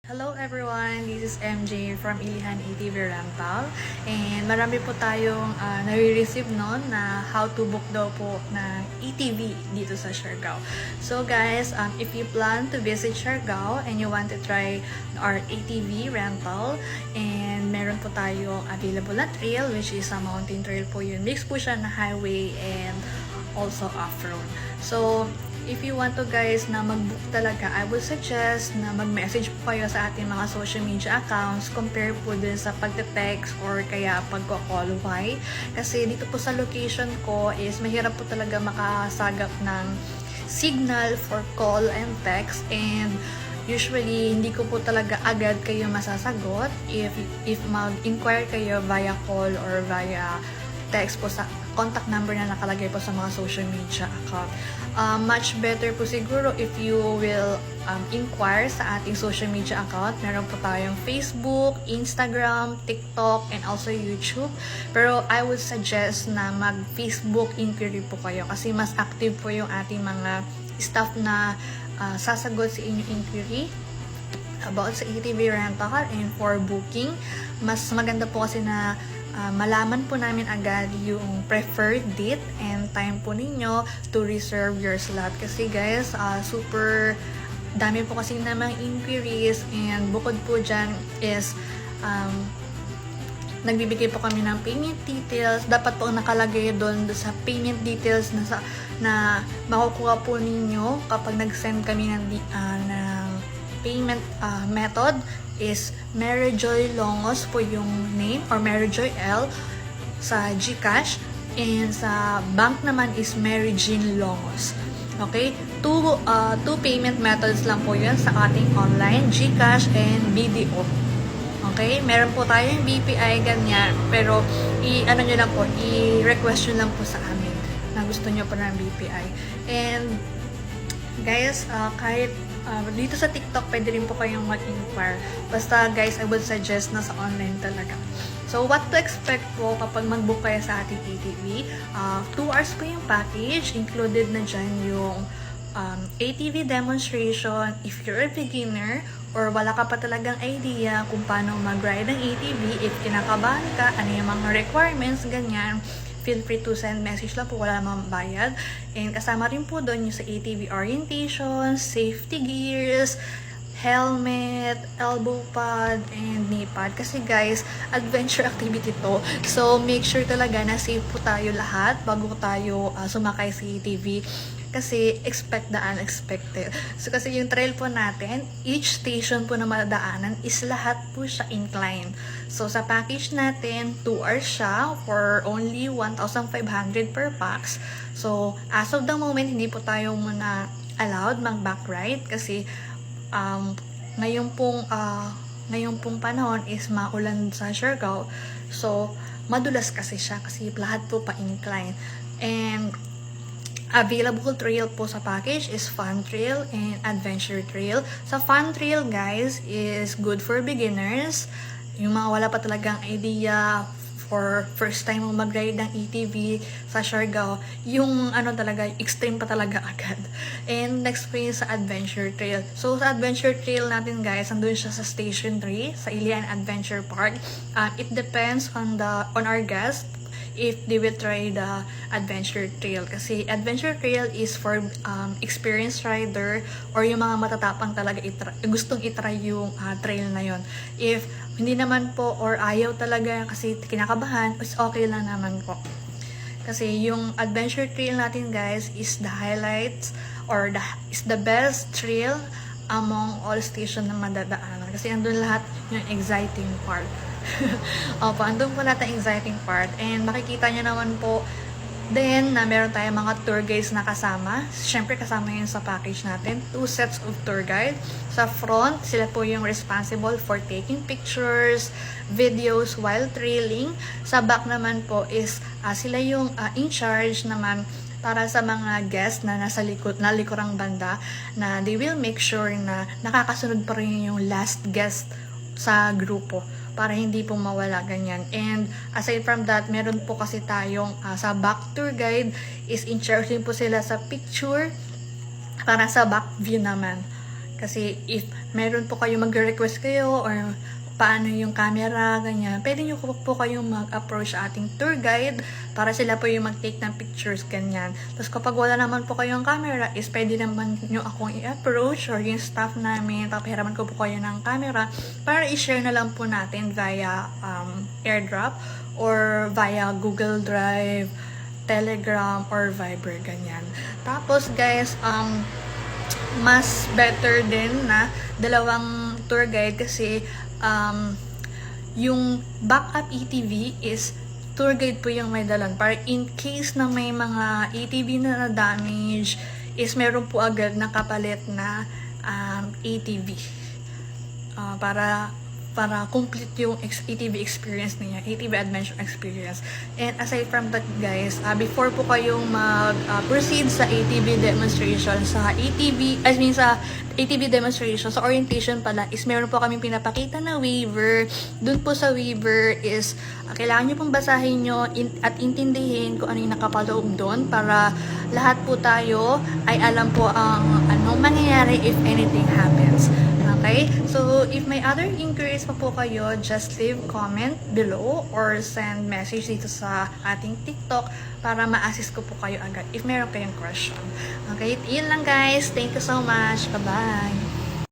Hello everyone, this is MJ from Ilihan ATV Rental and marami po tayong nare-receive noon na how to book daw po ng ATV dito sa Siargao. So guys, if you plan to visit Siargao and you want to try our ATV rental and meron po tayong available na trail which is a mountain trail po yun. Mix po siya na highway and also off-road. So if you want to guys na mag-book talaga, I would suggest na mag-message po kayo sa ating mga social media accounts compare po din sa pagte-text or kaya pagko-call. Why? Kasi dito po sa location ko is mahirap po talaga makasagap ng signal for call and text and usually hindi ko po talaga agad kayo masasagot if mag-inquire kayo via call or via text po sa contact number na nakalagay po sa mga social media account. Much better po siguro if you will inquire sa ating social media account. Meron po tayong Facebook, Instagram, TikTok, and also YouTube. Pero I would suggest na mag-Facebook inquiry po kayo kasi mas active po yung ating mga staff na sasagot sa inyong inquiry about sa ATV rental and for booking. Mas maganda po kasi na malaman po namin agad yung preferred date and time po ninyo to reserve your slot. Kasi guys, super dami po kasi namang inquiries and bukod po dyan is nagbibigay po kami ng payment details. Dapat po nakalagay doon sa payment details na makukuha po ninyo kapag nag-send kami ng payment method is Mary Joy Longos po yung name or Mary Joy L sa GCash and sa bank naman is Mary Jean Longos. Okay? Two payment methods lang po yun sa ating online, GCash and BDO. Okay? Meron po tayong BPI ganyan pero i-ano nyo lang po, i-request nyo lang po sa amin na gusto nyo po ng BPI. And guys, kahit dito sa TikTok, pwede rin po kayong mag-inquire. Basta guys, I would suggest na sa online talaga. So, what to expect po kapag mag-book kayo sa ating ATV? 2 hours po yung package. Included na dyan yung ATV demonstration. If you're a beginner or wala ka pa talagang idea kung paano mag-ride ng ATV, if kinakabahan ka, ano yung mga requirements, ganyan, feel free to send message lang po, wala namang bayad. And kasama rin po doon yung sa ATV orientation, safety gears, helmet, elbow pad, and knee pad. Kasi guys, adventure activity to. So, make sure talaga na safe po tayo lahat bago tayo sumakay sa ATV. Kasi expect the unexpected. So kasi yung trail po natin, each station po na madaanan is lahat po siya incline. So sa package natin, 2 hours siya for only 1,500 per pax. So as of the moment, hindi po tayo muna allowed mag-back ride kasi ngayon pong panahon is maulan sa Siargao. So madulas kasi siya kasi lahat po pa-incline. And available trail po sa package is Fun Trail and Adventure Trail. Sa Fun Trail, guys, is good for beginners. Yung mga wala pa talagang idea for first time mo mag-ride ng ATV sa Siargao, yung talaga, extreme pa talaga agad. And next po yung sa Adventure Trail. So, sa Adventure Trail natin, guys, andun siya sa Station 3, sa Ilihan Adventure Park. It depends on our guest if they will try the adventure trail. Kasi adventure trail is for experienced rider or yung mga matatapang talaga gustong itry yung trail na yon. If hindi naman po or ayaw talaga kasi kinakabahan, is okay lang naman po. Kasi yung adventure trail natin guys is the highlights or is the best trail among all station na madadaanan. Kasi andun lahat yung exciting part. Opo, andun po lahat ang exciting part. And makikita nyo naman po then na meron tayong mga tour guides na kasama. Siyempre kasama yun sa package natin. 2 sets of tour guide. Sa front, sila po yung responsible for taking pictures, videos while trailing. Sa back naman po is sila yung in charge naman para sa mga guests na nasa likurang banda na they will make sure na nakakasunod pa rin yung last guest sa grupo para hindi po mawala ganyan. And aside from that, meron po kasi tayong sa back tour guide is in charge din po sila sa picture para sa back view naman. Kasi if meron po kayo magre-request kayo or paano yung camera, ganyan, pwede nyo po kayong mag-approach sa ating tour guide para sila po yung mag-take ng pictures, ganyan. Tapos kapag wala naman po kayong camera, is pwede naman nyo akong i-approach or yung staff namin, papahiraman ko po kayo ng camera para i-share na lang po natin via AirDrop or via Google Drive, Telegram, or Viber, ganyan. Tapos guys, mas better din na dalawang tour guide kasi yung backup ATV is tour guide po yung may dalan para in case na may mga ATV na na-damage is meron po agad na kapalit na ATV para complete yung ATV experience niya, ATV adventure experience. And aside from that guys, before po kayong mag-proceed sa ATV demonstration, sa ATV demonstration, sa orientation pala, is meron po kami pinapakita na waiver. Dun po sa waiver is, kailangan nyo pong basahin nyo at intindihin kung ano yung nakapaloob doon para lahat po tayo ay alam po ang anong mangyayari if anything happens. Okay? So, if may other inquiries pa po kayo, just leave comment below or send message dito sa ating TikTok para ma-assist ko po kayo agad if meron kayong question. Okay? Yun lang guys. Thank you so much. Bye-bye!